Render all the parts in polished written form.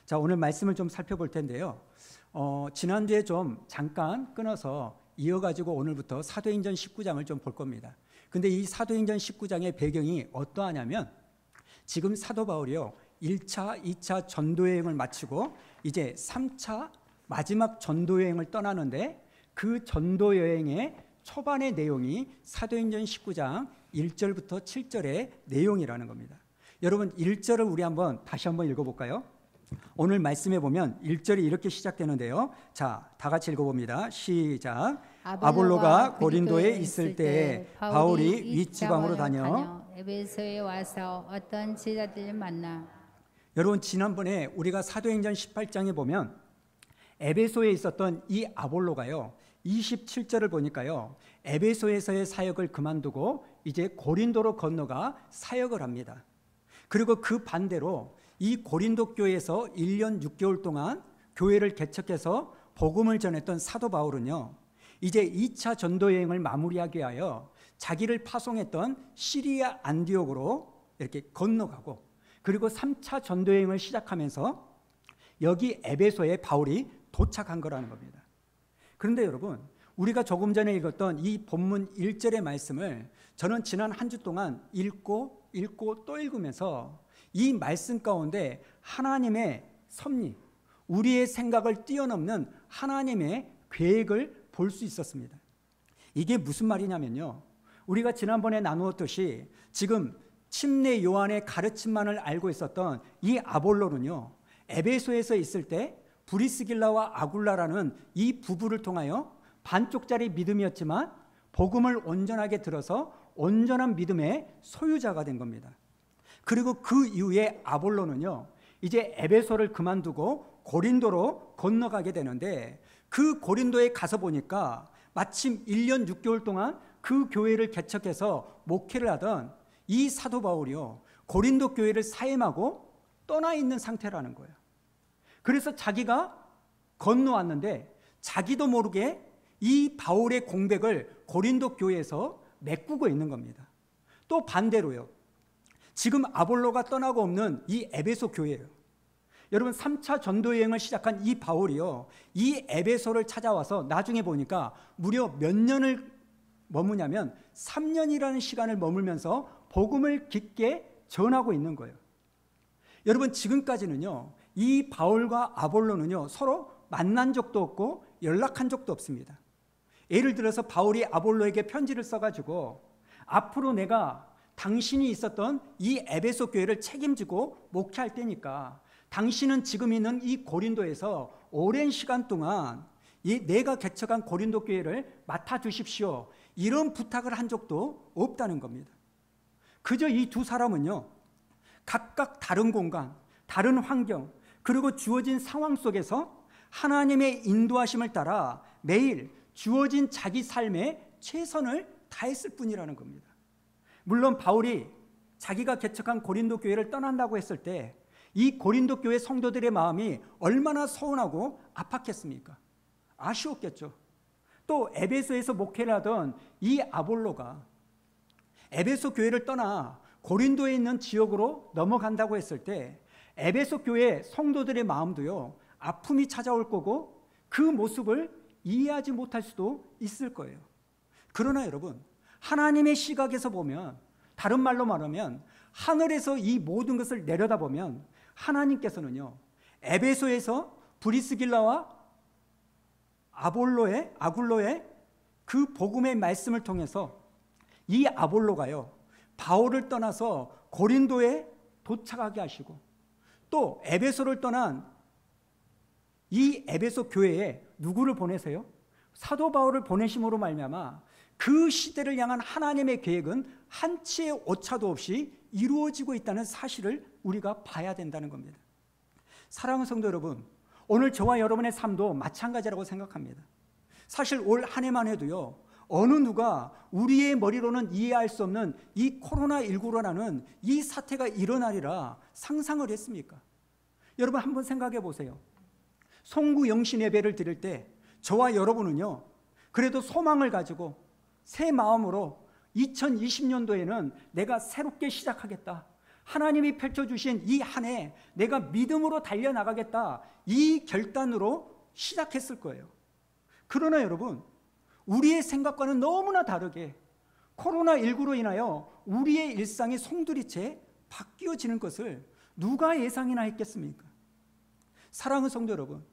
자, 오늘 말씀을 좀 살펴볼 텐데요. 지난주에 좀 잠깐 끊어서 이어가지고 오늘부터 사도행전 19장을 좀 볼 겁니다. 근데 이 사도행전 19장의 배경이 어떠하냐면 지금 사도 바울이요 1차, 2차 전도여행을 마치고 이제 3차 마지막 전도여행을 떠나는데 그 전도여행의 초반의 내용이 사도행전 19장 1절부터 7절의 내용이라는 겁니다. 여러분 1절을 우리 다시 한번 읽어볼까요? 오늘 말씀에 보면 1절이 이렇게 시작되는데요. 자, 다 같이 읽어봅니다. 시작. 아볼로가 고린도에 있을 때 바울이 윗지방으로 다녀 에베소에 와서 어떤 제자들을 만나. 여러분 지난번에 우리가 사도행전 18장에 보면 에베소에 있었던 이 아볼로가요 27절을 보니까요 에베소에서의 사역을 그만두고 이제 고린도로 건너가 사역을 합니다. 그리고 그 반대로 이 고린도 교회에서 1년 6개월 동안 교회를 개척해서 복음을 전했던 사도 바울은요 이제 2차 전도 여행을 마무리하기 위하여 자기를 파송했던 시리아 안디옥으로 이렇게 건너가고 그리고 3차 전도 여행을 시작하면서 여기 에베소에 바울이 도착한 거라는 겁니다. 그런데 여러분 우리가 조금 전에 읽었던 이 본문 1절의 말씀을 저는 지난 한 주 동안 읽고 또 읽으면서 이 말씀 가운데 하나님의 섭리, 우리의 생각을 뛰어넘는 하나님의 계획을 볼 수 있었습니다. 이게 무슨 말이냐면요 우리가 지난번에 나누었듯이 지금 침례 요한의 가르침만을 알고 있었던 이 아볼로는요 에베소에서 있을 때 브리스길라와 아굴라라는 이 부부를 통하여 반쪽짜리 믿음이었지만 복음을 온전하게 들어서 온전한 믿음의 소유자가 된 겁니다. 그리고 그 이후에 아볼로는요 이제 에베소를 그만두고 고린도로 건너가게 되는데 그 고린도에 가서 보니까 마침 1년 6개월 동안 그 교회를 개척해서 목회를 하던 이 사도 바울이요 고린도 교회를 사임하고 떠나 있는 상태라는 거예요. 그래서 자기가 건너왔는데 자기도 모르게 이 바울의 공백을 고린도 교회에서 메꾸고 있는 겁니다. 또 반대로요 지금 아볼로가 떠나고 없는 이 에베소 교회예요. 여러분 3차 전도여행을 시작한 이 바울이요 이 에베소를 찾아와서 나중에 보니까 무려 몇 년을 머무냐면 3년이라는 시간을 머물면서 복음을 깊게 전하고 있는 거예요. 여러분 지금까지는요 이 바울과 아볼로는요 서로 만난 적도 없고 연락한 적도 없습니다. 예를 들어서 바울이 아볼로에게 편지를 써가지고 앞으로 내가 당신이 있었던 이 에베소 교회를 책임지고 목회할 때니까 당신은 지금 있는 이 고린도에서 오랜 시간 동안 내가 개척한 고린도 교회를 맡아주십시오 이런 부탁을 한 적도 없다는 겁니다. 그저 이 두 사람은요 각각 다른 공간, 다른 환경 그리고 주어진 상황 속에서 하나님의 인도하심을 따라 매일 주어진 자기 삶에 최선을 다했을 뿐이라는 겁니다. 물론 바울이 자기가 개척한 고린도 교회를 떠난다고 했을 때 이 고린도 교회 성도들의 마음이 얼마나 서운하고 아팠겠습니까? 아쉬웠겠죠. 또 에베소에서 목회를 하던 이 아볼로가 에베소 교회를 떠나 고린도에 있는 지역으로 넘어간다고 했을 때 에베소 교회 성도들의 마음도요 아픔이 찾아올 거고 그 모습을 이해하지 못할 수도 있을 거예요. 그러나 여러분 하나님의 시각에서 보면 다른 말로 말하면 하늘에서 이 모든 것을 내려다보면 하나님께서는요 에베소에서 브리스길라와 아굴로의 그 복음의 말씀을 통해서 이 아볼로가요 바울을 떠나서 고린도에 도착하게 하시고 또 에베소를 떠난 이 에베소 교회에 누구를 보내세요? 사도 바울을 보내심으로 말미암아 그 시대를 향한 하나님의 계획은 한치의 오차도 없이 이루어지고 있다는 사실을 우리가 봐야 된다는 겁니다. 사랑하는 성도 여러분, 오늘 저와 여러분의 삶도 마찬가지라고 생각합니다. 사실 올 한 해만 해도요 어느 누가 우리의 머리로는 이해할 수 없는 이 코로나19라는 이 사태가 일어나리라 상상을 했습니까? 여러분 한번 생각해 보세요. 송구 영신 예배를 드릴 때 저와 여러분은요 그래도 소망을 가지고 새 마음으로 2020년도에는 내가 새롭게 시작하겠다, 하나님이 펼쳐주신 이 한 해 내가 믿음으로 달려나가겠다, 이 결단으로 시작했을 거예요. 그러나 여러분, 우리의 생각과는 너무나 다르게 코로나19로 인하여 우리의 일상이 송두리째 바뀌어지는 것을 누가 예상이나 했겠습니까? 사랑하는 성도 여러분,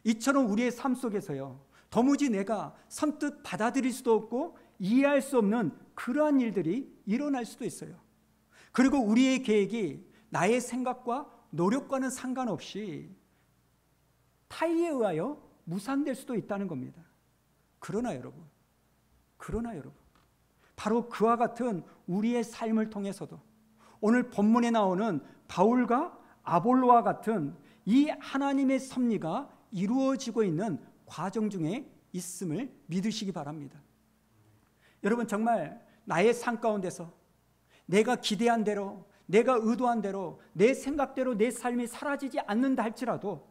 이처럼 우리의 삶 속에서요, 도무지 내가 선뜻 받아들일 수도 없고 이해할 수 없는 그러한 일들이 일어날 수도 있어요. 그리고 우리의 계획이 나의 생각과 노력과는 상관없이 타의에 의하여 무산될 수도 있다는 겁니다. 그러나 여러분, 바로 그와 같은 우리의 삶을 통해서도 오늘 본문에 나오는 바울과 아볼로와 같은 이 하나님의 섭리가 이루어지고 있는 과정 중에 있음을 믿으시기 바랍니다. 여러분, 정말 나의 삶 가운데서 내가 기대한 대로, 내가 의도한 대로, 내 생각대로 내 삶이 사라지지 않는다 할지라도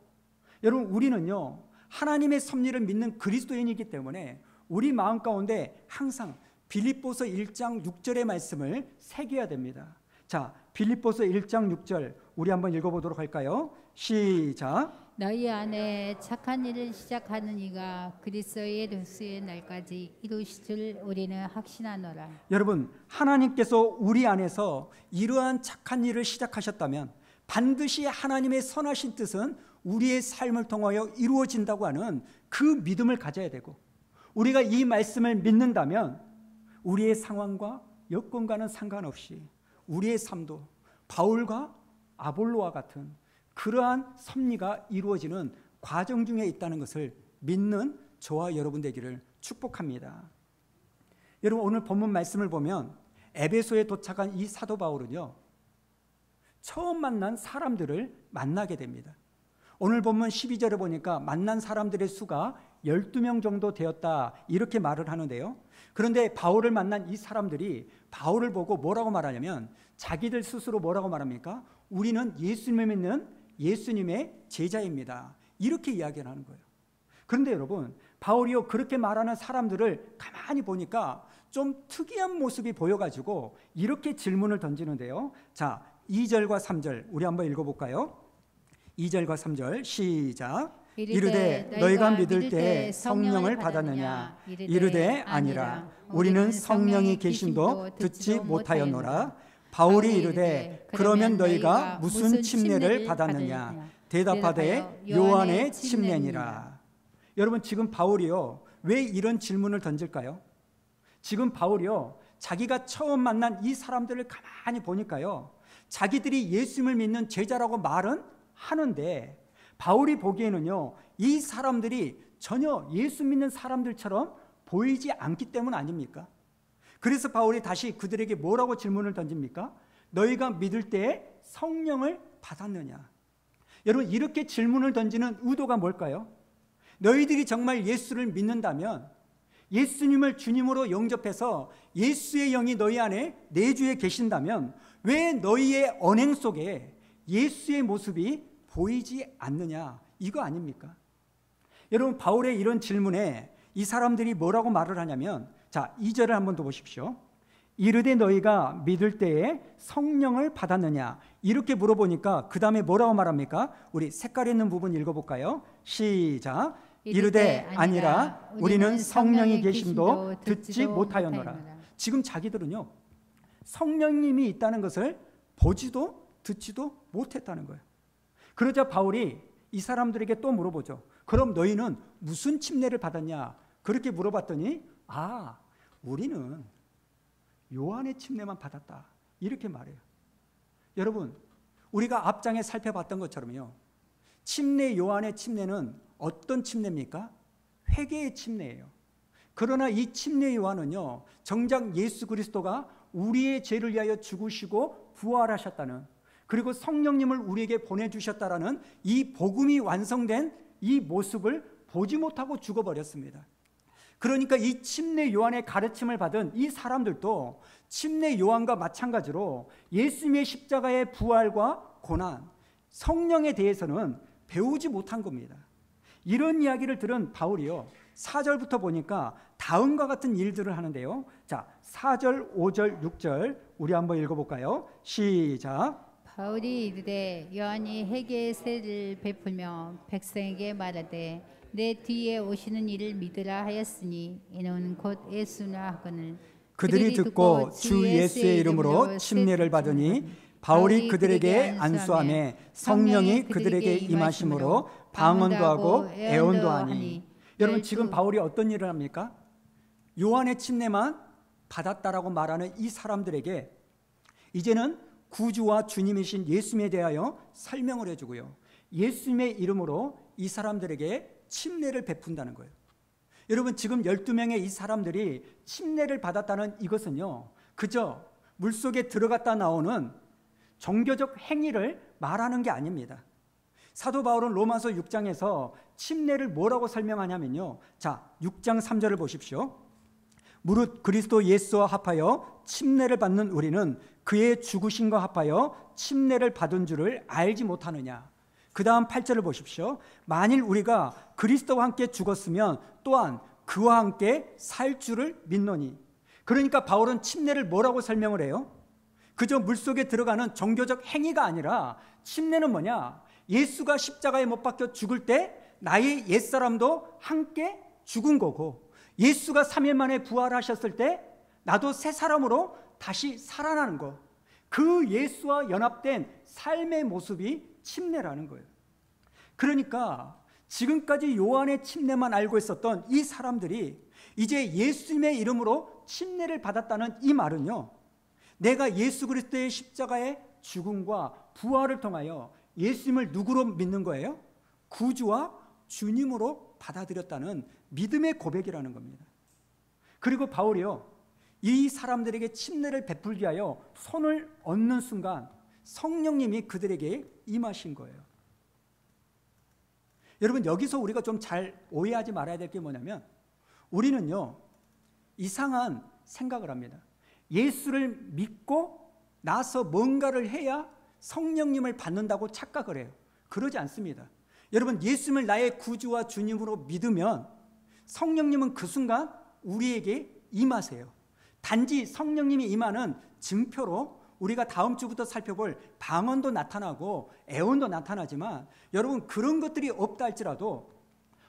여러분, 우리는요, 하나님의 섭리를 믿는 그리스도인이기 때문에 우리 마음 가운데 항상 빌립보서 1장 6절의 말씀을 새겨야 됩니다. 자, 빌립보서 1장 6절 우리 한번 읽어보도록 할까요? 시작. 너희 안에 착한 일을 시작하는 이가 그리스도의 도수의 날까지 이루실 줄 우리는 확신하노라. 여러분, 하나님께서 우리 안에서 이러한 착한 일을 시작하셨다면 반드시 하나님의 선하신 뜻은 우리의 삶을 통하여 이루어진다고 하는 그 믿음을 가져야 되고, 우리가 이 말씀을 믿는다면 우리의 상황과 여건과는 상관없이 우리의 삶도 바울과 아볼로와 같은 그러한 섭리가 이루어지는 과정 중에 있다는 것을 믿는 저와 여러분 되기를 축복합니다. 여러분, 오늘 본문 말씀을 보면 에베소에 도착한 이 사도 바울은요, 처음 만난 사람들을 만나게 됩니다. 오늘 본문 12절에 보니까 만난 사람들의 수가 12명 정도 되었다, 이렇게 말을 하는데요. 그런데 바울을 만난 이 사람들이 바울을 보고 뭐라고 말하냐면, 자기들 스스로 뭐라고 말합니까? 우리는 예수님을 믿는 예수님의 제자입니다, 이렇게 이야기를 하는 거예요. 그런데 여러분, 바울이요, 그렇게 말하는 사람들을 가만히 보니까 좀 특이한 모습이 보여가지고 이렇게 질문을 던지는데요. 자, 2절과 3절 우리 한번 읽어볼까요? 2절과 3절 시작. 이르되 너희가 믿을 때 성령을 받았느냐? 이르되 아니라 우리는 성령이 계심도 듣지 못하였노라. 바울이 이르되 그러면 너희가 무슨 침례를 받았느냐? 대답하되 요한의 침례니라. 여러분, 지금 바울이요, 왜 이런 질문을 던질까요? 지금 바울이요, 자기가 처음 만난 이 사람들을 가만히 보니까요, 자기들이 예수님을 믿는 제자라고 말은 하는데 바울이 보기에는요, 이 사람들이 전혀 예수 믿는 사람들처럼 보이지 않기 때문 아닙니까? 그래서 바울이 다시 그들에게 뭐라고 질문을 던집니까? 너희가 믿을 때에 성령을 받았느냐? 여러분, 이렇게 질문을 던지는 의도가 뭘까요? 너희들이 정말 예수를 믿는다면, 예수님을 주님으로 영접해서 예수의 영이 너희 안에 내주에 계신다면 왜 너희의 언행 속에 예수의 모습이 보이지 않느냐, 이거 아닙니까? 여러분, 바울의 이런 질문에 이 사람들이 뭐라고 말을 하냐면, 자, 2절을 한번 더 보십시오. 이르되 너희가 믿을 때에 성령을 받았느냐? 이렇게 물어보니까 그 다음에 뭐라고 말합니까? 우리 색깔 있는 부분 읽어볼까요? 시작. 이르되 아니라 우리는 성령이 계심도 듣지 못하였노라. 지금 자기들은요, 성령님이 있다는 것을 보지도 듣지도 못했다는 거예요. 그러자 바울이 이 사람들에게 또 물어보죠. 그럼 너희는 무슨 침례를 받았냐? 그렇게 물어봤더니, 아, 우리는 요한의 침례만 받았다, 이렇게 말해요. 여러분, 우리가 앞장에 살펴봤던 것처럼요, 침례 요한의 침례는 어떤 침례입니까? 회개의 침례예요. 그러나 이 침례 요한은요, 정작 예수 그리스도가 우리의 죄를 위하여 죽으시고 부활하셨다는, 그리고 성령님을 우리에게 보내주셨다라는 이 복음이 완성된 이 모습을 보지 못하고 죽어버렸습니다. 그러니까 이 침례 요한의 가르침을 받은 이 사람들도 침례 요한과 마찬가지로 예수님의 십자가의 부활과 고난, 성령에 대해서는 배우지 못한 겁니다. 이런 이야기를 들은 바울이요, 4절부터 보니까 다음과 같은 일들을 하는데요. 자, 4절, 5절, 6절 우리 한번 읽어볼까요? 시작. 바울이 이르되 요한이 회개의 세를 베풀며 백성에게 말하되 내 뒤에 오시는 이를 믿으라 하였으니 이는 곧 예수라 하거늘 그들이 듣고 주 예수의 이름으로 침례를 받으니 바울이 그들에게 안수하매 성령이 그들에게 임하심으로 방언도 하고 애언도 하니. 여러분, 지금 바울이 어떤 일을 합니까? 요한의 침례만 받았다라고 말하는 이 사람들에게 이제는 구주와 주님이신 예수님에 대하여 설명을 해주고요, 예수님의 이름으로 이 사람들에게 침례를 베푼다는 거예요. 여러분, 지금 12명의 이 사람들이 침례를 받았다는 이것은요, 그저 물속에 들어갔다 나오는 종교적 행위를 말하는 게 아닙니다. 사도 바울은 로마서 6장에서 침례를 뭐라고 설명하냐면요, 자, 6장 3절을 보십시오. 무릇 그리스도 예수와 합하여 침례를 받는 우리는 그의 죽으심과 합하여 침례를 받은 줄을 알지 못하느냐. 그 다음 8절을 보십시오. 만일 우리가 그리스도와 함께 죽었으면 또한 그와 함께 살 줄을 믿노니. 그러니까 바울은 침례를 뭐라고 설명을 해요? 그저 물속에 들어가는 종교적 행위가 아니라 침례는 뭐냐? 예수가 십자가에 못 박혀 죽을 때 나의 옛사람도 함께 죽은 거고, 예수가 3일 만에 부활하셨을 때 나도 새 사람으로 다시 살아나는 거, 그 예수와 연합된 삶의 모습이 침례라는 거예요. 그러니까 지금까지 요한의 침례만 알고 있었던 이 사람들이 이제 예수님의 이름으로 침례를 받았다는 이 말은요, 내가 예수 그리스도의 십자가의 죽음과 부활을 통하여 예수님을 누구로 믿는 거예요? 구주와 주님으로 받아들였다는 믿음의 고백이라는 겁니다. 그리고 바울이요, 이 사람들에게 침례를 베풀기 위하여 손을 얹는 순간 성령님이 그들에게 임하신 거예요. 여러분, 여기서 우리가 좀 잘 오해하지 말아야 될 게 뭐냐면, 우리는요, 이상한 생각을 합니다. 예수를 믿고 나서 뭔가를 해야 성령님을 받는다고 착각을 해요. 그러지 않습니다. 여러분, 예수님을 나의 구주와 주님으로 믿으면 성령님은 그 순간 우리에게 임하세요. 단지 성령님이 임하는 증표로 우리가 다음 주부터 살펴볼 방언도 나타나고 애언도 나타나지만, 여러분, 그런 것들이 없다 할지라도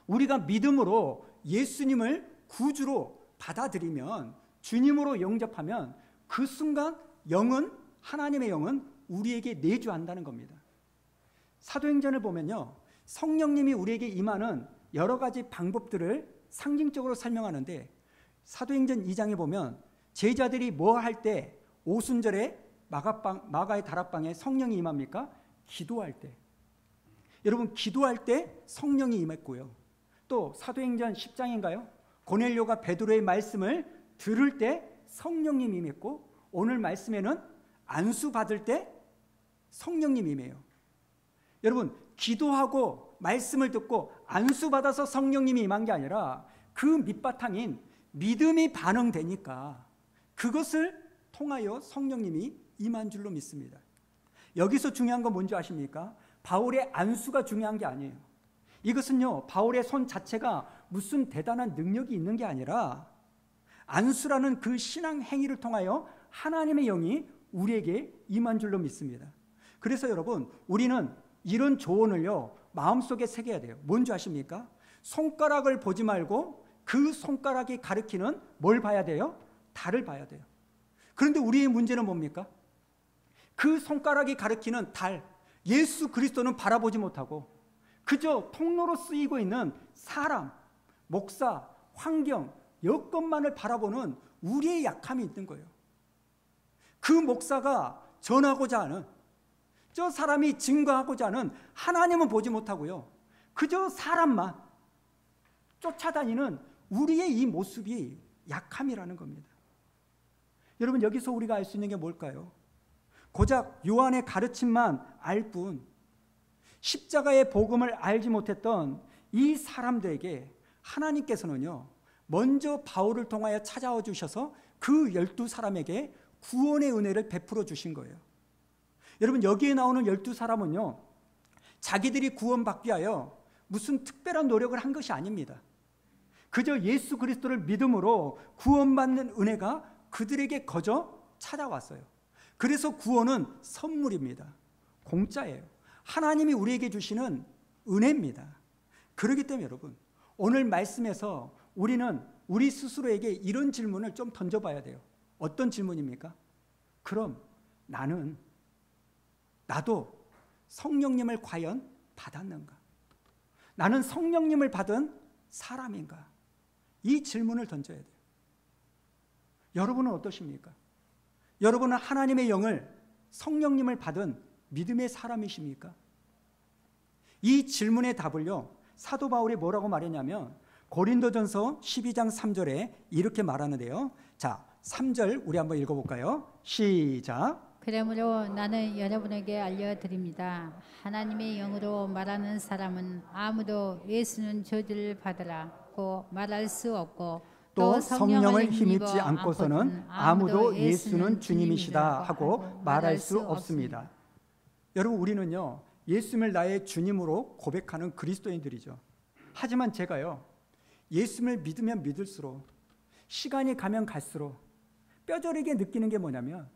우리가 믿음으로 예수님을 구주로 받아들이면, 주님으로 영접하면 그 순간 영은, 하나님의 영은 우리에게 내주한다는 겁니다. 사도행전을 보면요, 성령님이 우리에게 임하는 여러 가지 방법들을 상징적으로 설명하는데, 사도행전 2장에 보면 제자들이 뭐 할 때 오순절에 마가의 다락방에 성령이 임합니까? 기도할 때. 여러분, 기도할 때 성령이 임했고요, 또 사도행전 10장인가요? 고넬료가 베드로의 말씀을 들을 때 성령님이 임했고, 오늘 말씀에는 안수 받을 때 성령님이 임해요. 여러분, 기도하고 말씀을 듣고 안수 받아서 성령님이 임한 게 아니라 그 밑바탕인 믿음이 반응되니까 그것을 통하여 성령님이 임한 줄로 믿습니다. 여기서 중요한 건 뭔지 아십니까? 바울의 안수가 중요한 게 아니에요. 이것은요, 바울의 손 자체가 무슨 대단한 능력이 있는 게 아니라 안수라는 그 신앙 행위를 통하여 하나님의 영이 우리에게 임한 줄로 믿습니다. 그래서 여러분, 우리는 이런 조언을요, 마음속에 새겨야 돼요. 뭔지 아십니까? 손가락을 보지 말고 그 손가락이 가리키는 뭘 봐야 돼요? 달을 봐야 돼요. 그런데 우리의 문제는 뭡니까? 그 손가락이 가리키는 달, 예수 그리스도는 바라보지 못하고 그저 통로로 쓰이고 있는 사람, 목사, 환경, 여건만을 바라보는 우리의 약함이 있는 거예요. 그 목사가 전하고자 하는, 저 사람이 증거하고자 하는 하나님은 보지 못하고요, 그저 사람만 쫓아다니는 우리의 이 모습이 약함이라는 겁니다. 여러분, 여기서 우리가 알 수 있는 게 뭘까요? 고작 요한의 가르침만 알 뿐 십자가의 복음을 알지 못했던 이 사람들에게 하나님께서는요, 먼저 바울을 통하여 찾아와 주셔서 그 12사람에게 구원의 은혜를 베풀어 주신 거예요. 여러분, 여기에 나오는 12사람은요, 자기들이 구원받기 위하여 무슨 특별한 노력을 한 것이 아닙니다. 그저 예수 그리스도를 믿음으로 구원받는 은혜가 그들에게 거저 찾아왔어요. 그래서 구원은 선물입니다. 공짜예요. 하나님이 우리에게 주시는 은혜입니다. 그렇기 때문에 여러분, 오늘 말씀에서 우리는 우리 스스로에게 이런 질문을 좀 던져봐야 돼요. 어떤 질문입니까? 그럼 나도 성령님을 과연 받았는가? 나는 성령님을 받은 사람인가? 이 질문을 던져야 돼요. 여러분은 어떠십니까? 여러분은 하나님의 영을, 성령님을 받은 믿음의 사람이십니까? 이 질문의 답을요, 사도 바울이 뭐라고 말했냐면 고린도전서 12장 3절에 이렇게 말하는데요. 자, 3절 우리 한번 읽어볼까요? 시작. 그러므로 나는 여러분에게 알려드립니다. 하나님의 영으로 말하는 사람은 아무도 예수는 저주를 받으라고 말할 수 없고 또 성령을 힘입지 않고서는 아무도 예수는 주님이시다 하고 말할 수 없습니다. 여러분, 우리는요, 예수님을 나의 주님으로 고백하는 그리스도인들이죠. 하지만 제가요, 예수님을 믿으면 믿을수록, 시간이 가면 갈수록 뼈저리게 느끼는 게 뭐냐면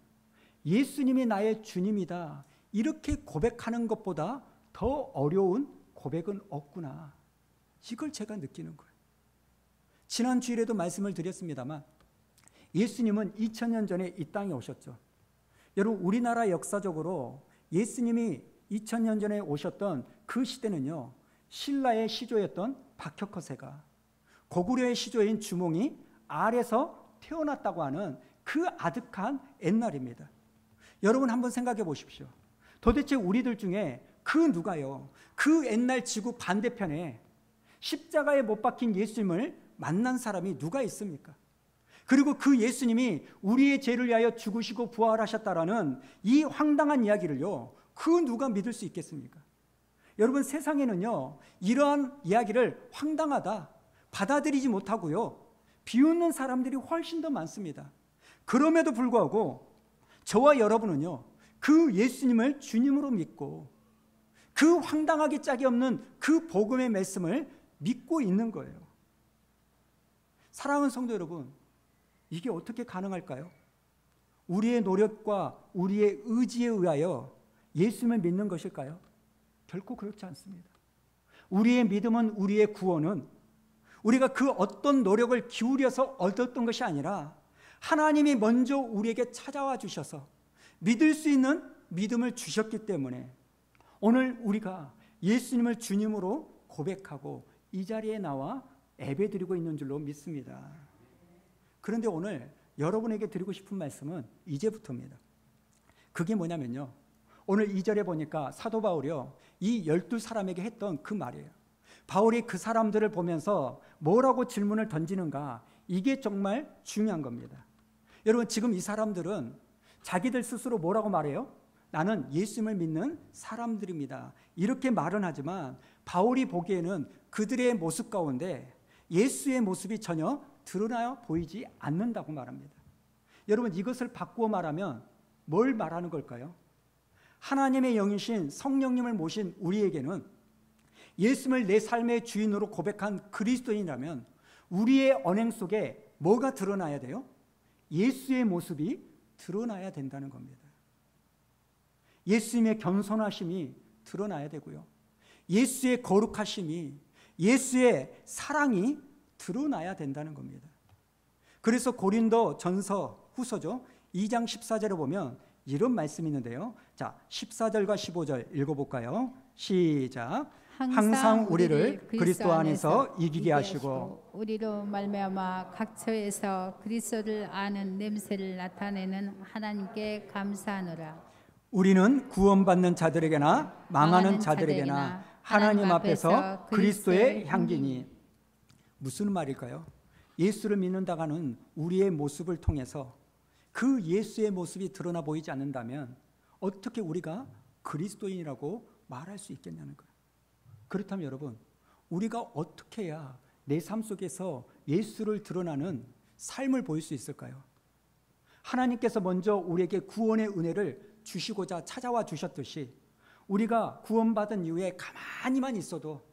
예수님이 나의 주님이다 이렇게 고백하는 것보다 더 어려운 고백은 없구나, 이걸 제가 느끼는 거예요. 지난 주일에도 말씀을 드렸습니다만 예수님은 2000년 전에 이 땅에 오셨죠. 여러분, 우리나라 역사적으로 예수님이 2000년 전에 오셨던 그 시대는요, 신라의 시조였던 박혁거세가 고구려의 시조인 주몽이 알에서 태어났다고 하는 그 아득한 옛날입니다. 여러분, 한번 생각해 보십시오. 도대체 우리들 중에 그 누가요, 그 옛날 지구 반대편에 십자가에 못 박힌 예수님을 만난 사람이 누가 있습니까? 그리고 그 예수님이 우리의 죄를 위하여 죽으시고 부활하셨다라는 이 황당한 이야기를요, 그 누가 믿을 수 있겠습니까? 여러분, 세상에는요, 이러한 이야기를 황당하다 받아들이지 못하고요, 비웃는 사람들이 훨씬 더 많습니다. 그럼에도 불구하고 저와 여러분은요, 그 예수님을 주님으로 믿고 그 황당하게 짝이 없는 그 복음의 말씀을 믿고 있는 거예요. 사랑하는 성도 여러분, 이게 어떻게 가능할까요? 우리의 노력과 우리의 의지에 의하여 예수님을 믿는 것일까요? 결코 그렇지 않습니다. 우리의 믿음은, 우리의 구원은 우리가 그 어떤 노력을 기울여서 얻었던 것이 아니라 하나님이 먼저 우리에게 찾아와 주셔서 믿을 수 있는 믿음을 주셨기 때문에 오늘 우리가 예수님을 주님으로 고백하고 이 자리에 나와 예배드리고 있는 줄로 믿습니다. 그런데 오늘 여러분에게 드리고 싶은 말씀은 이제부터입니다. 그게 뭐냐면요, 오늘 2절에 보니까 사도 바울이요, 이 12사람에게 했던 그 말이에요. 바울이 그 사람들을 보면서 뭐라고 질문을 던지는가, 이게 정말 중요한 겁니다. 여러분, 지금 이 사람들은 자기들 스스로 뭐라고 말해요? 나는 예수님을 믿는 사람들입니다, 이렇게 말은 하지만 바울이 보기에는 그들의 모습 가운데 예수의 모습이 전혀 드러나 보이지 않는다고 말합니다. 여러분, 이것을 바꾸어 말하면 뭘 말하는 걸까요? 하나님의 영이신 성령님을 모신 우리에게는 예수님을 내 삶의 주인으로 고백한 그리스도인이라면 우리의 언행 속에 뭐가 드러나야 돼요? 예수의 모습이 드러나야 된다는 겁니다. 예수님의 겸손하심이 드러나야 되고요, 예수의 거룩하심이, 예수의 사랑이 드러나야 된다는 겁니다. 그래서 고린도 전서 후서죠, 2장 14절에 보면 이런 말씀이 있는데요. 자, 14절과 15절 읽어볼까요? 시작. 항상 우리를 그리스도 안에서 이기게 하시고 우리로 말미암아 각 처에서 그리스도를 아는 냄새를 나타내는 하나님께 감사하노라. 우리는 구원받는 자들에게나 망하는 자들에게나 하나님 앞에서 그리스도의 향기니. 무슨 말일까요? 예수를 믿는다고 하는 우리의 모습을 통해서 그 예수의 모습이 드러나 보이지 않는다면 어떻게 우리가 그리스도인이라고 말할 수 있겠냐는 거예요. 그렇다면 여러분, 우리가 어떻게 해야 내 삶 속에서 예수를 드러나는 삶을 보일 수 있을까요? 하나님께서 먼저 우리에게 구원의 은혜를 주시고자 찾아와 주셨듯이 우리가 구원받은 이후에 가만히만 있어도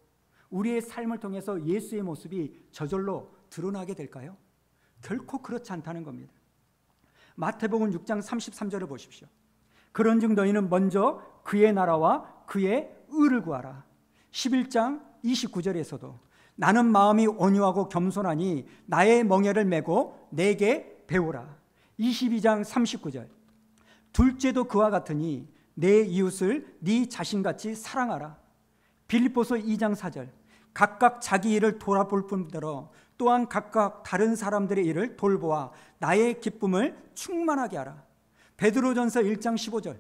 우리의 삶을 통해서 예수의 모습이 저절로 드러나게 될까요? 결코 그렇지 않다는 겁니다. 마태복음 6장 33절을 보십시오. 그런즉 너희는 먼저 그의 나라와 그의 의를 구하라. 11장 29절에서도 나는 마음이 온유하고 겸손하니 나의 멍에를 메고 내게 배우라. 22장 39절 둘째도 그와 같으니 내 이웃을 네 자신같이 사랑하라. 빌립보서 2장 4절 각각 자기 일을 돌아볼 뿐더러 또한 각각 다른 사람들의 일을 돌보아 나의 기쁨을 충만하게 하라. 베드로전서 1장 15절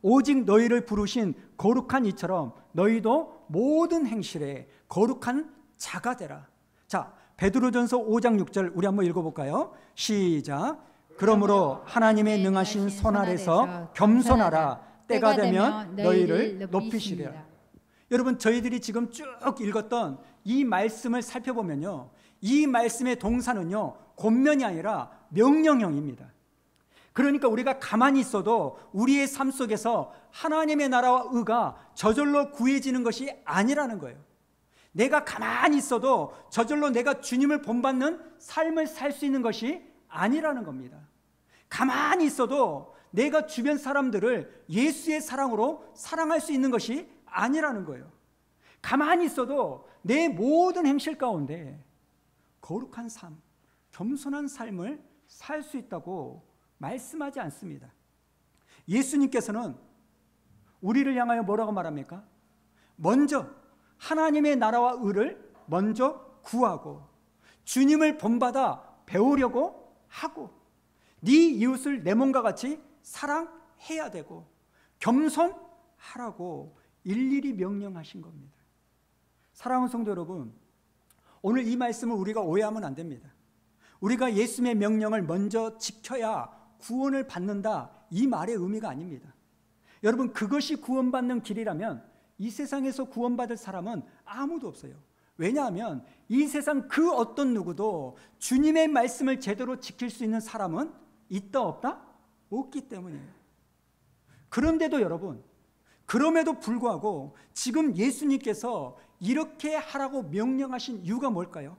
오직 너희를 부르신 거룩한 이처럼 너희도 모든 행실에 거룩한 자가 되라. 자, 베드로전서 5장 6절 우리 한번 읽어볼까요? 시작. 그러므로 하나님의 능하신 손 아래서 겸손하라. 때가 되면 너희를 높이시리라. 여러분, 저희들이 지금 쭉 읽었던 이 말씀을 살펴보면요, 이 말씀의 동사는요 권면이 아니라 명령형입니다. 그러니까 우리가 가만히 있어도 우리의 삶 속에서 하나님의 나라와 의가 저절로 구해지는 것이 아니라는 거예요. 내가 가만히 있어도 저절로 내가 주님을 본받는 삶을 살 수 있는 것이 아니라는 겁니다. 가만히 있어도 내가 주변 사람들을 예수의 사랑으로 사랑할 수 있는 것이 아니라는 거예요. 가만히 있어도 내 모든 행실 가운데 거룩한 삶, 겸손한 삶을 살 수 있다고 말씀하지 않습니다. 예수님께서는 우리를 향하여 뭐라고 말합니까? 먼저 하나님의 나라와 의를 먼저 구하고 주님을 본받아 배우려고 하고 네 이웃을 내 몸과 같이 사랑해야 되고 겸손하라고 일일이 명령하신 겁니다. 사랑하는 성도 여러분, 오늘 이 말씀을 우리가 오해하면 안 됩니다. 우리가 예수님의 명령을 먼저 지켜야 구원을 받는다, 이 말의 의미가 아닙니다. 여러분, 그것이 구원받는 길이라면 이 세상에서 구원받을 사람은 아무도 없어요. 왜냐하면 이 세상 그 어떤 누구도 주님의 말씀을 제대로 지킬 수 있는 사람은 있다 없다? 없기 때문이에요. 그런데도 여러분, 그럼에도 불구하고 지금 예수님께서 이렇게 하라고 명령하신 이유가 뭘까요?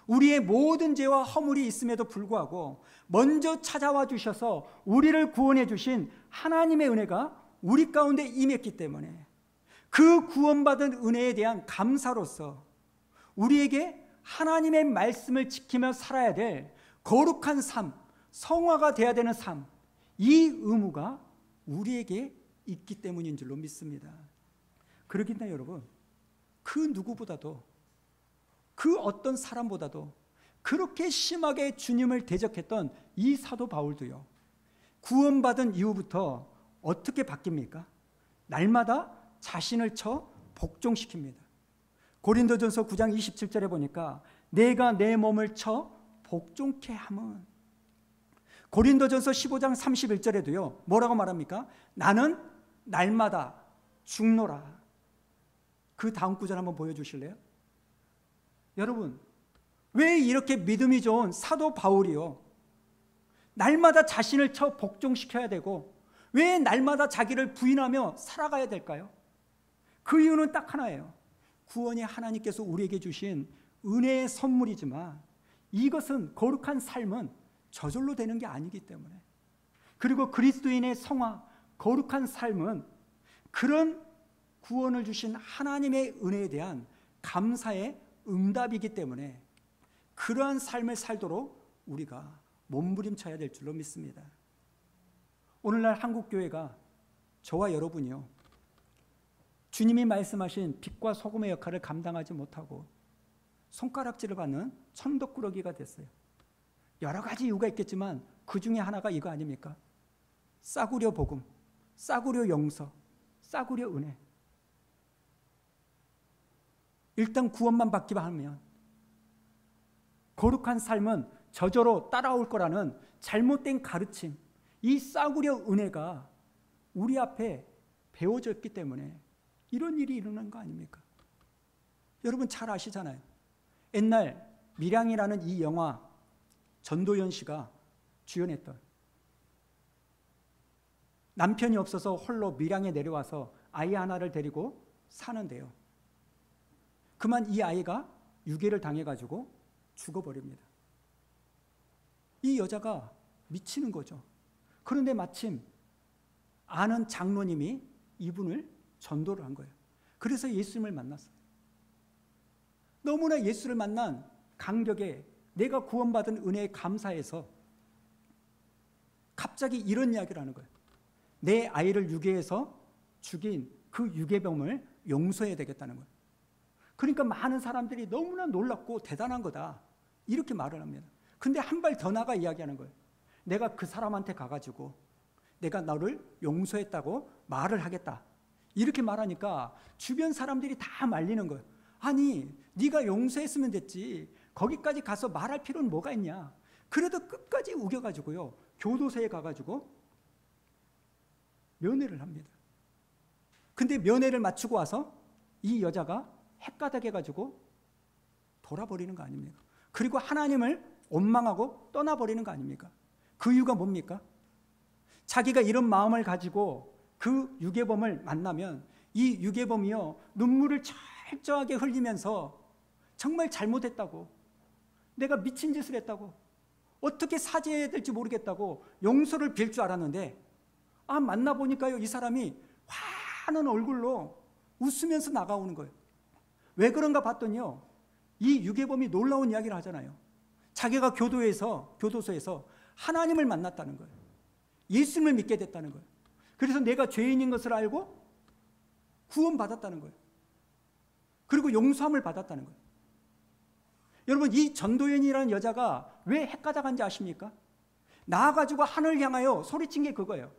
우리의 모든 죄와 허물이 있음에도 불구하고 먼저 찾아와 주셔서 우리를 구원해 주신 하나님의 은혜가 우리 가운데 임했기 때문에 그 구원받은 은혜에 대한 감사로서 우리에게 하나님의 말씀을 지키며 살아야 될 거룩한 삶, 성화가 돼야 되는 삶, 이 의무가 우리에게 있기 때문인 줄로 믿습니다. 그렇기 때문에 여러분, 그 누구보다도 그 어떤 사람보다도 그렇게 심하게 주님을 대적했던 이 사도 바울도요, 구원받은 이후부터 어떻게 바뀝니까? 날마다 자신을 쳐 복종시킵니다. 고린도전서 9장 27절에 보니까 내가 내 몸을 쳐 복종케 함은, 고린도전서 15장 31절에도요 뭐라고 말합니까? 나는 날마다 죽노라. 그 다음 구절 한번 보여주실래요? 여러분, 왜 이렇게 믿음이 좋은 사도 바울이요 날마다 자신을 쳐 복종시켜야 되고 왜 날마다 자기를 부인하며 살아가야 될까요? 그 이유는 딱 하나예요. 구원이 하나님께서 우리에게 주신 은혜의 선물이지만 이것은 거룩한 삶은 저절로 되는 게 아니기 때문에, 그리고 그리스도인의 성화, 거룩한 삶은 그런 구원을 주신 하나님의 은혜에 대한 감사의 응답이기 때문에 그러한 삶을 살도록 우리가 몸부림쳐야 될 줄로 믿습니다. 오늘날 한국교회가, 저와 여러분이요, 주님이 말씀하신 빛과 소금의 역할을 감당하지 못하고 손가락질을 받는 천덕꾸러기가 됐어요. 여러 가지 이유가 있겠지만 그 중에 하나가 이거 아닙니까? 싸구려 복음, 싸구려 용서, 싸구려 은혜. 일단 구원만 받기만 하면 거룩한 삶은 저절로 따라올 거라는 잘못된 가르침, 이 싸구려 은혜가 우리 앞에 배워졌기 때문에 이런 일이 일어난 거 아닙니까? 여러분 잘 아시잖아요. 옛날 밀양이라는 이 영화 전도연 씨가 주연했던, 남편이 없어서 홀로 밀양에 내려와서 아이 하나를 데리고 사는데요, 그만 이 아이가 유괴를 당해가지고 죽어버립니다. 이 여자가 미치는 거죠. 그런데 마침 아는 장로님이 이분을 전도를 한 거예요. 그래서 예수님을 만났어요. 너무나 예수를 만난 감격에 내가 구원받은 은혜에 감사해서 갑자기 이런 이야기를 하는 거예요. 내 아이를 유괴해서 죽인 그 유괴범을 용서해야 되겠다는 거예요. 그러니까 많은 사람들이 너무나 놀랍고 대단한 거다, 이렇게 말을 합니다. 근데 한 발 더 나가 이야기하는 거예요. 내가 그 사람한테 가가지고 내가 너를 용서했다고 말을 하겠다, 이렇게 말하니까 주변 사람들이 다 말리는 거예요. 아니, 네가 용서했으면 됐지, 거기까지 가서 말할 필요는 뭐가 있냐. 그래도 끝까지 우겨가지고요, 교도소에 가가지고 면회를 합니다. 근데 면회를 마치고 와서 이 여자가 헷가닥해가지고 돌아버리는 거 아닙니까? 그리고 하나님을 원망하고 떠나버리는 거 아닙니까? 그 이유가 뭡니까? 자기가 이런 마음을 가지고 그 유괴범을 만나면 이 유괴범이요, 눈물을 철저하게 흘리면서 정말 잘못했다고, 내가 미친 짓을 했다고, 어떻게 사죄해야 될지 모르겠다고 용서를 빌 줄 알았는데, 만나보니까요, 이 사람이 환한 얼굴로 웃으면서 나가오는 거예요. 왜 그런가 봤더니요, 이 유괴범이 놀라운 이야기를 하잖아요. 자기가 교도소에서 하나님을 만났다는 거예요. 예수님을 믿게 됐다는 거예요. 그래서 내가 죄인인 것을 알고 구원받았다는 거예요. 그리고 용서함을 받았다는 거예요. 여러분, 이 전도연이라는 여자가 왜 헷가닥한지 아십니까? 나와가지고 하늘 향하여 소리친 게 그거예요.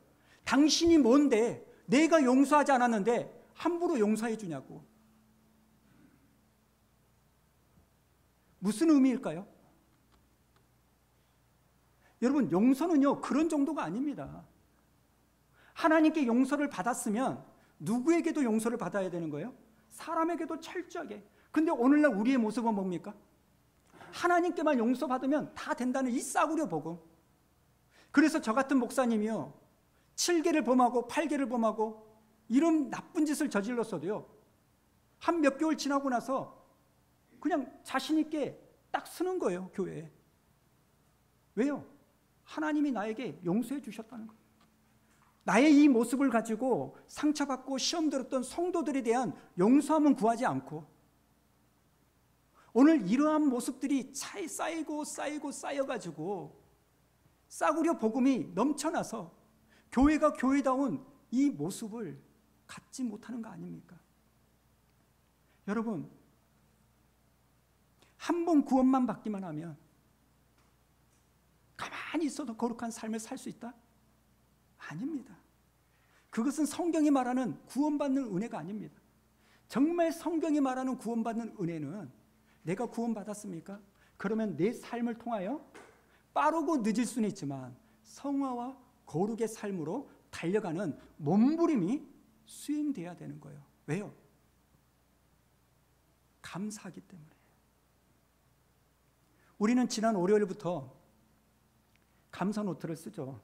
당신이 뭔데 내가 용서하지 않았는데 함부로 용서해 주냐고. 무슨 의미일까요? 여러분, 용서는요, 그런 정도가 아닙니다. 하나님께 용서를 받았으면 누구에게도 용서를 받아야 되는 거예요? 사람에게도 철저하게. 근데 오늘날 우리의 모습은 뭡니까? 하나님께만 용서받으면 다 된다는 이 싸구려 복음. 그래서 저 같은 목사님이요, 7개를 범하고 8개를 범하고 이런 나쁜 짓을 저질렀어도요, 한 몇 개월 지나고 나서 그냥 자신 있게 딱 서는 거예요, 교회에. 왜요? 하나님이 나에게 용서해 주셨다는 거예요. 나의 이 모습을 가지고 상처받고 시험 들었던 성도들에 대한 용서함은 구하지 않고, 오늘 이러한 모습들이 차에 쌓여가지고 싸구려 복음이 넘쳐나서 교회가 교회다운 이 모습을 갖지 못하는 거 아닙니까? 여러분, 한 번 구원만 받기만 하면 가만히 있어도 거룩한 삶을 살 수 있다? 아닙니다. 그것은 성경이 말하는 구원받는 은혜가 아닙니다. 정말 성경이 말하는 구원받는 은혜는, 내가 구원받았습니까? 그러면 내 삶을 통하여 빠르고 늦을 수는 있지만 성화와 거룩의 삶으로 달려가는 몸부림이 수행돼야 되는 거예요. 왜요? 감사하기 때문에. 우리는 지난 월요일부터 감사 노트를 쓰죠.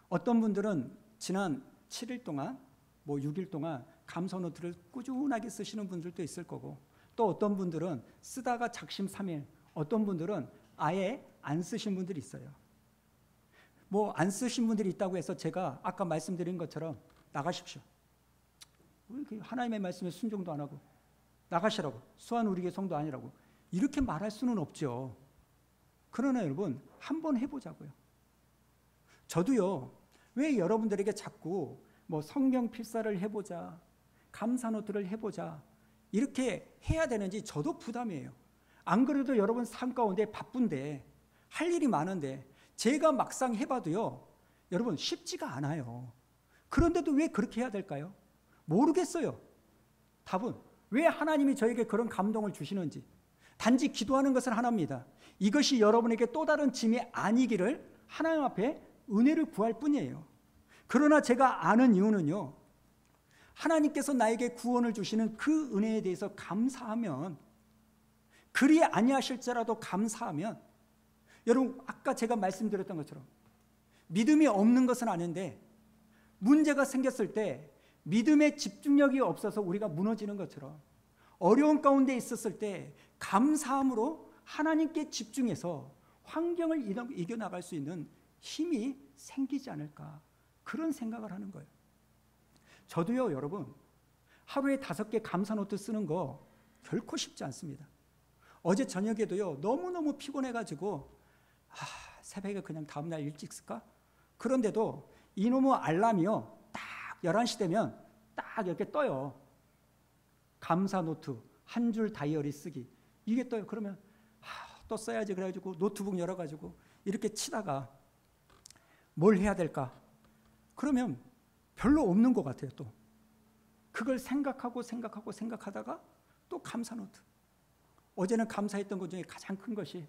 어떤 분들은 지난 7일 동안, 6일 동안 감사 노트를 꾸준하게 쓰시는 분들도 있을 거고, 또 어떤 분들은 쓰다가 작심삼일, 어떤 분들은 아예 안 쓰신 분들이 있어요. 안 쓰신 분들이 있다고 해서 제가 아까 말씀드린 것처럼 나가십시오, 하나님의 말씀에 순종도 안 하고 나가시라고, 수완 우리의 성도 아니라고, 이렇게 말할 수는 없죠. 그러나 여러분, 한번 해보자고요. 저도요, 왜 여러분들에게 자꾸 성경 필사를 해보자, 감사 노트를 해보자, 이렇게 해야 되는지 저도 부담이에요. 안 그래도 여러분 삶 가운데 바쁜데, 할 일이 많은데, 제가 막상 해봐도요, 여러분 쉽지가 않아요. 그런데도 왜 그렇게 해야 될까요? 모르겠어요. 답은 왜 하나님이 저에게 그런 감동을 주시는지. 단지 기도하는 것은 하나입니다. 이것이 여러분에게 또 다른 짐이 아니기를 하나님 앞에 은혜를 구할 뿐이에요. 그러나 제가 아는 이유는요, 하나님께서 나에게 구원을 주시는 그 은혜에 대해서 감사하면, 그리 아니하실지라도 감사하면, 여러분 아까 제가 말씀드렸던 것처럼 믿음이 없는 것은 아닌데, 문제가 생겼을 때 믿음의 집중력이 없어서 우리가 무너지는 것처럼, 어려운 가운데 있었을 때 감사함으로 하나님께 집중해서 환경을 이겨나갈 수 있는 힘이 생기지 않을까, 그런 생각을 하는 거예요. 저도요, 여러분, 하루에 5개 감사 노트 쓰는 거 결코 쉽지 않습니다. 어제 저녁에도요, 너무너무 피곤해가지고 새벽에 그냥 다음날 일찍 쓸까? 그런데도 이놈의 알람이요, 딱 11시 되면 딱 이렇게 떠요. 감사 노트, 한 줄 다이어리 쓰기. 이게 떠요. 그러면 또 써야지 그래가지고 노트북 열어가지고 이렇게 치다가 뭘 해야 될까? 그러면 별로 없는 것 같아요. 또 그걸 생각하다가 또 감사 노트. 어제는 감사했던 것 중에 가장 큰 것이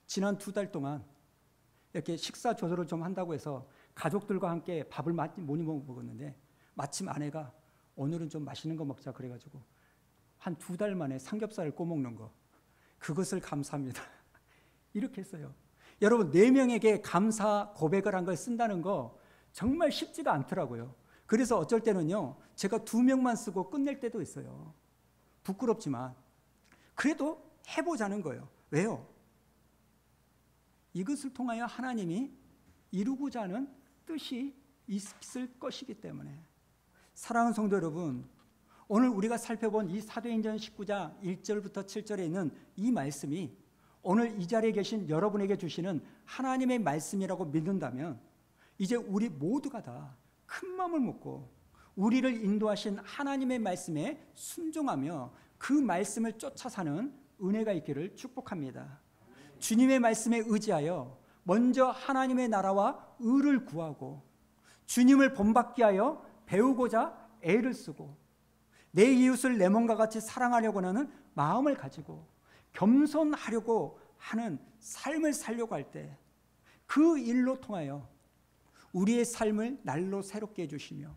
지난 2달 동안 이렇게 식사 조절을 좀 한다고 해서 가족들과 함께 밥을 못 먹었는데 마침 아내가 오늘은 좀 맛있는 거 먹자 그래가지고 한 2달 만에 삼겹살을 꼬먹는 거, 그것을 감사합니다. 이렇게 했어요. 여러분, 4명에게 감사 고백을 한 걸 쓴다는 거 정말 쉽지가 않더라고요. 그래서 어쩔 때는요, 제가 2명만 쓰고 끝낼 때도 있어요. 부끄럽지만 그래도 해보자는 거예요. 왜요? 이것을 통하여 하나님이 이루고자 하는 뜻이 있을 것이기 때문에. 사랑하는 성도 여러분, 오늘 우리가 살펴본 이 사도행전 19장 1절부터 7절에 있는 이 말씀이 오늘 이 자리에 계신 여러분에게 주시는 하나님의 말씀이라고 믿는다면 이제 우리 모두가 다 큰 마음을 먹고 우리를 인도하신 하나님의 말씀에 순종하며 그 말씀을 쫓아 사는 은혜가 있기를 축복합니다. 주님의 말씀에 의지하여 먼저 하나님의 나라와 의를 구하고 주님을 본받게 하여 배우고자 애를 쓰고 내 이웃을 내 몸과 같이 사랑하려고 하는 마음을 가지고 겸손하려고 하는 삶을 살려고 할 때 그 일로 통하여 우리의 삶을 날로 새롭게 해주시며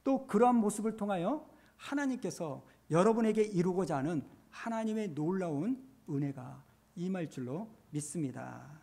또 그러한 모습을 통하여 하나님께서 여러분에게 이루고자 하는 하나님의 놀라운 은혜가 임할 줄로 믿습니다.